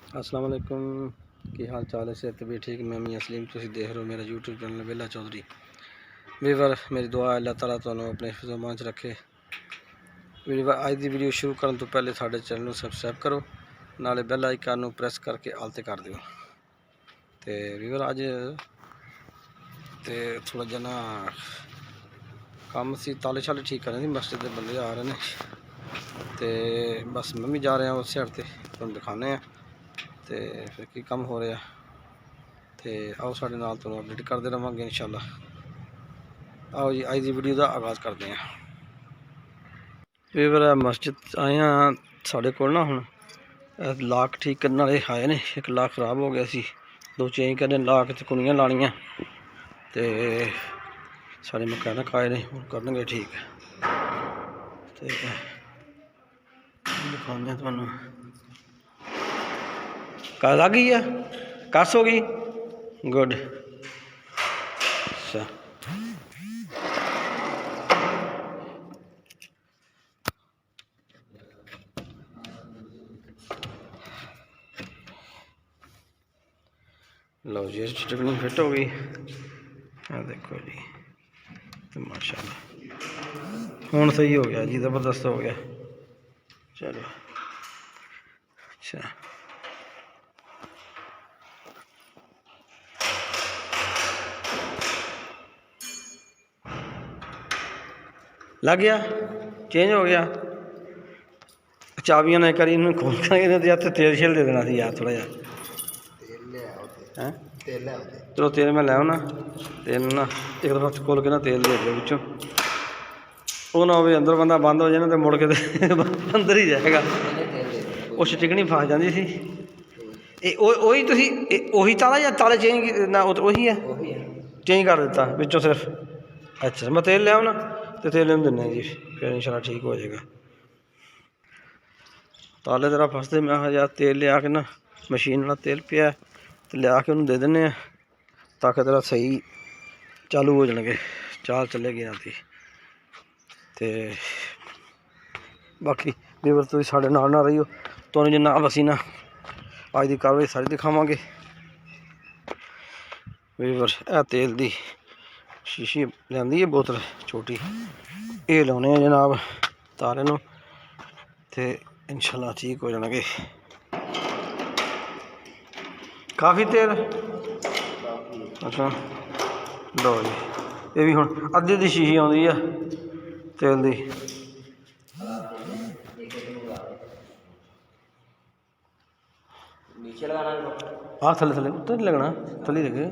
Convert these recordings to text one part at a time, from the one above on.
अस्सलाम वालेकुम। की हाल चाल है? सेहत भी ठीक। मैं मी असलीम, तुम देख रहे हो मेरा यूट्यूब चैनल वेला चौधरी। वीवर मेरी दुआ अल्लाह ताला तुहानू अपने हिफ्ज़-ओ-मान च रखे। वीवर अज की वीडियो शुरू करने तो पहले साढ़े चैनल को सबसक्राइब करो, नाले बैल आइकन को प्रेस करके आल ते कर दियो। तो वीवर अज तो थोड़ा जा ना काम सी, ताले शाले ठीक करने दी, मस्जिद के बंदे आ रहे हैं तो बस मैं भी जा रहा उस साइड से तुम दिखाने हैं तो फिर की काम हो रहा। तो आओ साढ़े नाल तुहानू अपडेट करते रहेंगे इंशाल्लाह। आओ जी अज की वीडियो का आगाज़ करते हैं। वीवर मस्जिद आए हैं साढ़े को ना हुण लाक ठीक करने वाले आए ने। एक लाक खराब हो गया सी, दो चेंज करने लाक च कुनियां लानियां ते साढ़े मकैनिक आए ने, हुण करनगे ठीक। ते दिखाने तुहानू कल आ गई है, कस हो गई, गुड। अच्छा लो जी स्टिकनिंग फिट हो गई, देखो जी तो माशाल्लाह हुण सही हो गया जी, ज़बरदस्त हो गया। चलो अच्छा लग गया, चेंज हो गया। चाबियां ना करी इन्हूं खोल के हथ तेल शेल दे देना सी यार थोड़ा जा। चलो तेल मैं लै आना, तेल ना एक दफा खोल के ना तेल दे दो बिचों, वो ना हो अंदर बंदा बंद हो जाए ना तो मुड़ के अंदर ही जाएगा, वो स्टिकनी फस जाती सी। ਉਹੀ ਤਾਲਾ ਜਾਂ ਤਾਲੇ ਚੇਂਜ ਨਾ ਉਹੀ ਹੈ, ਚੇਂਜ ਕਰ ਦਿੱਤਾ ਵਿੱਚੋਂ ਸਿਰਫ। ਅੱਛਾ ਮੈਂ ਤੇਲ ਲਿਆਉਂ ਨਾ ਤੇ ਤੇਲ ਨੂੰ ਦਿੰਦੇ ਜੀ, ਫਿਰ ਇਨਸ਼ਾਅੱਲਾ ਠੀਕ ਹੋ ਜਾਏਗਾ। ਤਾਲੇ ਤੇਰਾ ਫਸਦੇ, ਮੈਂ ਕਿਹਾ ਯਾਰ ਤੇਲ ਲਿਆ ਕੇ ਨਾ ਮਸ਼ੀਨ ਵਾਲਾ ਤੇਲ ਪਿਆ ਤੇ ਲਿਆ ਕੇ ਉਹਨੂੰ ਦੇ ਦਿੰਦੇ ਆ ਤਾਂ ਕਿ ਤੇਰਾ ਸਹੀ ਚਾਲੂ ਹੋ ਜਾਣਗੇ, ਚਾਲ ਚੱਲੇਗੀ ਇਹਨਾਂ ਦੀ। ਤੇ ਬਾਕੀ ਵੀਵਰ ਤੁਸੀਂ ਸਾਡੇ ਨਾਲ ਨਾ ਰਹੀਓ, ਤੁਹਾਨੂੰ ਜਿੰਨਾ ਅਸੀਂ ਨਾ ਅੱਜ ਦੀ ਕਾਰਵਾਈ ਸਾਰੀ ਦਿਖਾਵਾਂਗੇ। ਵੀਵਰ ਇਹ ਤੇਲ ਦੀ ਸ਼ੀਸ਼ੀ ਲਿਆਂਦੀ ਹੈ ਬੋਤਲ ਛੋਟੀ, ਇਹ ਲਾਉਣੇ ਆ ਜਨਾਬ ਤਾਲੇ ਨੂੰ ਤੇ इंशाल्लाह ठीक हो जाएंगे। काफ़ी तेल अच्छा लो जी, ये भी हुण अद्धी दी शीशी आउंदी है तेल दी। हाँ थले थले उत्तर नहीं लगना, थले देखे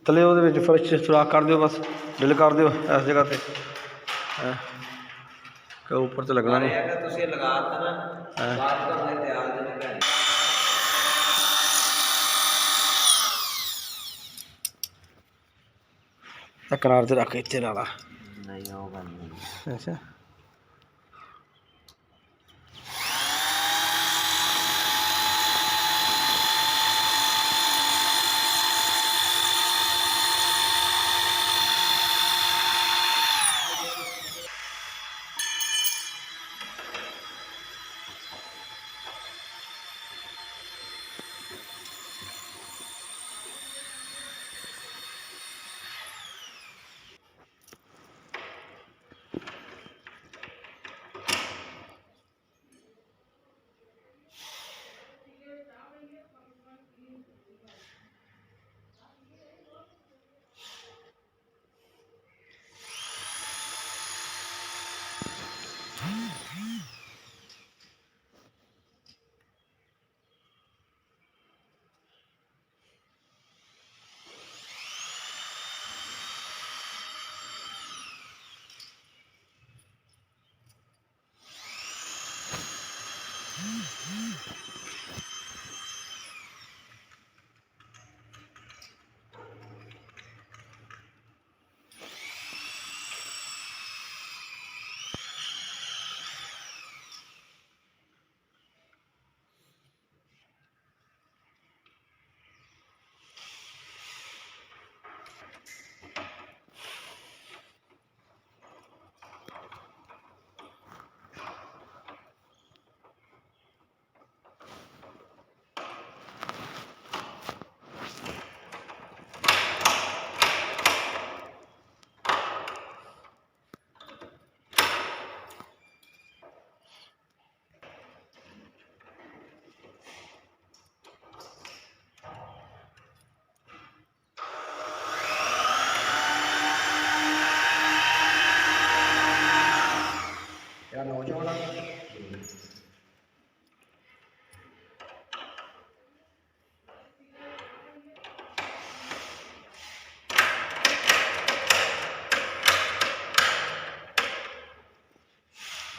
थले वो फर्श सुराख कर दियो, बस ड्रिल कर दियो इस जगह पे, ऊपर तो लगना नहीं। करार ते रख इत्थे ला ला। अच्छा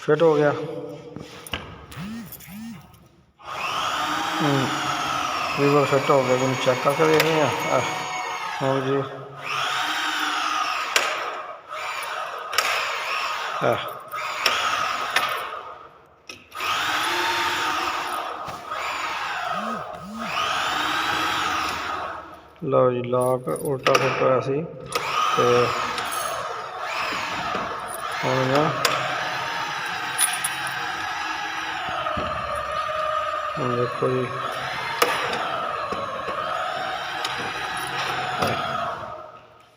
फिट हो गया। वीवर फिट हो गया जी, चेक करके देखते हैं। हाँ जी, लो जी लॉक उल्टा फुट होया सी ते हुण ना देखो जी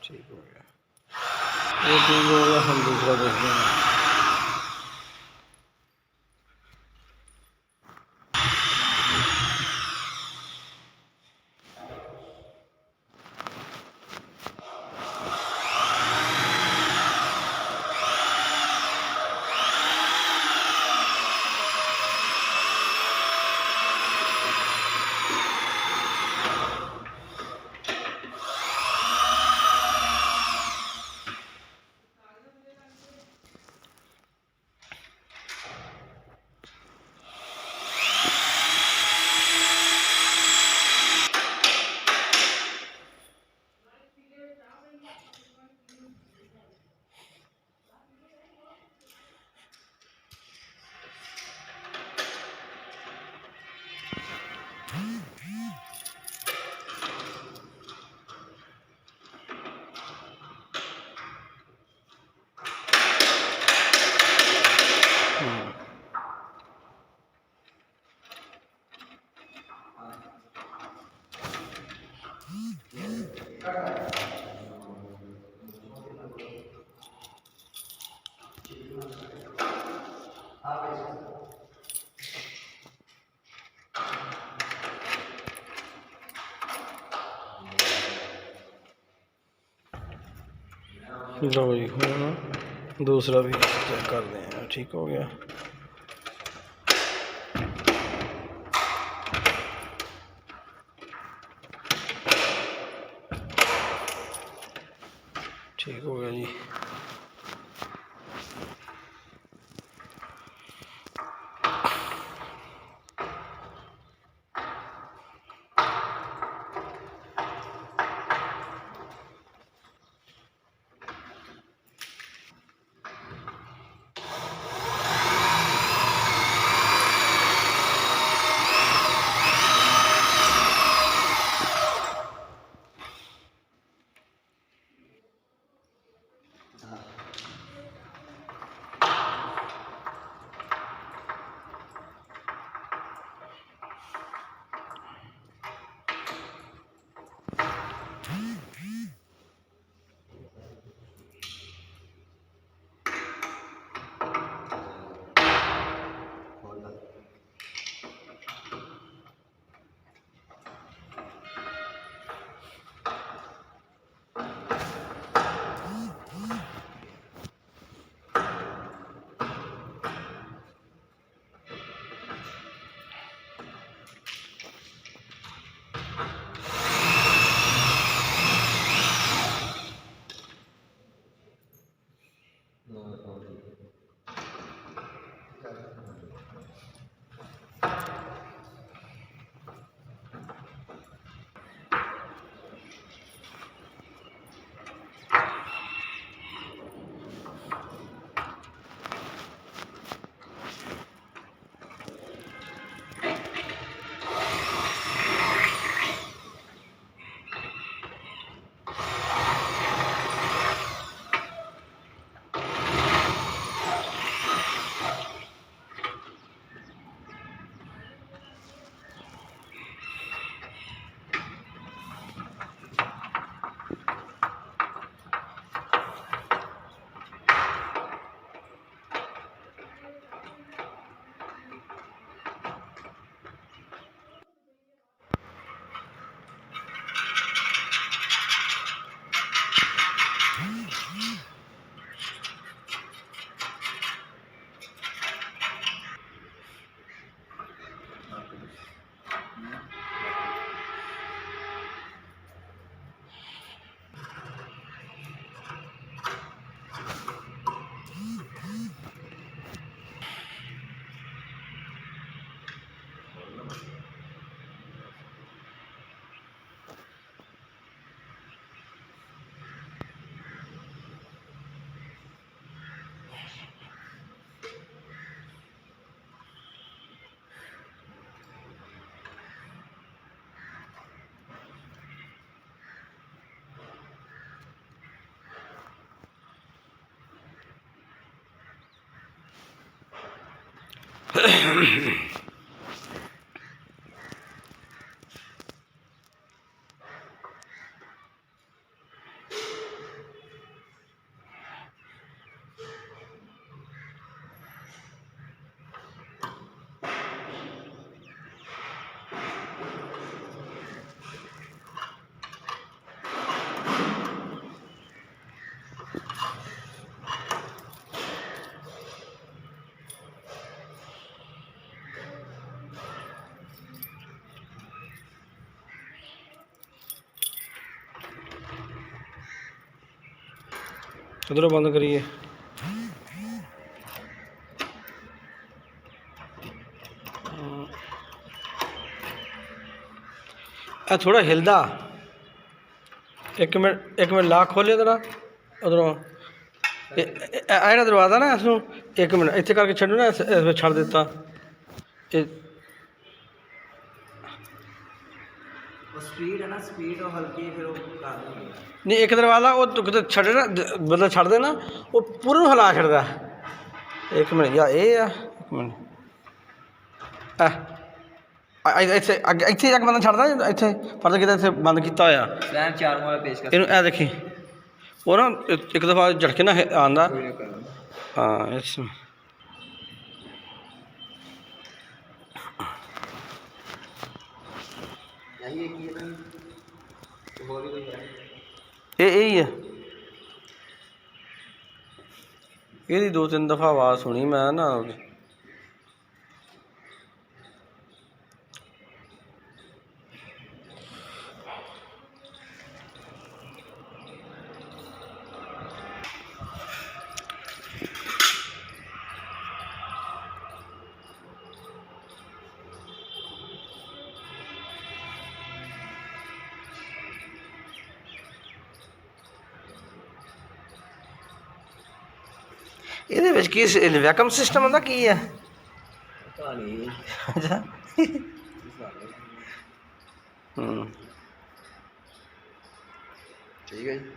ठीक हो गया, ये ठीक हो गया। हम दूसरा देखते हैं। लो जी हूँ दूसरा भी चेक करते हैं। ठीक हो गया, ठीक हो गया जी। उधरों बंद करिए। थोड़ा हिलदा। एक मिनट लाक खोलिए जरा उधरों। दरवाज़ा ना इसनों एक मिनट इत्थे करके छड्डो ना, इस छड़ दिता। स्पीड है ना, स्पीड और हल्की फिर वो नहीं एक दरवाज़ा वो तो छड़े ना, मतलब छड़ दे ना वो पूरा हिला छड़दा। एक मिनट या ये आ एक मिनट इत्थे इत्थे जाके बंदा छड़दा इत्थे पर किते इत्थे बंद कीता होया स्लैम 4 वाला पेश कर इनू ए देखी वो ना एक दफ़ा झटके ना आंदा। हाँ इस यही है। ये 2-3 दफ़ा आवाज़ सुनी मैं ना। ਇਹਦੇ ਵਿੱਚ ਕੀ ਵੈਕਮ ਸਿਸਟਮ ਹੁੰਦਾ ਕੀ ਹੈ? पता नहीं। ਅੱਛਾ ठीक है जी।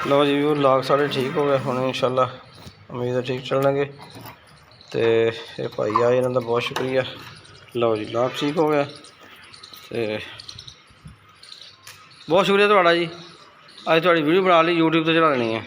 लो जी वो लॉक सारे ठीक हो गए हम इंशाल्लाह उम्मीद है ठीक चलणगे। तो ये भाई आए इन्हों का बहुत शुक्रिया। लो जी लॉक ठीक हो गया। तो बहुत शुक्रिया थोड़ा जी। अज थोड़ी वीडियो बना ली यूट्यूब पर चढ़ानी है।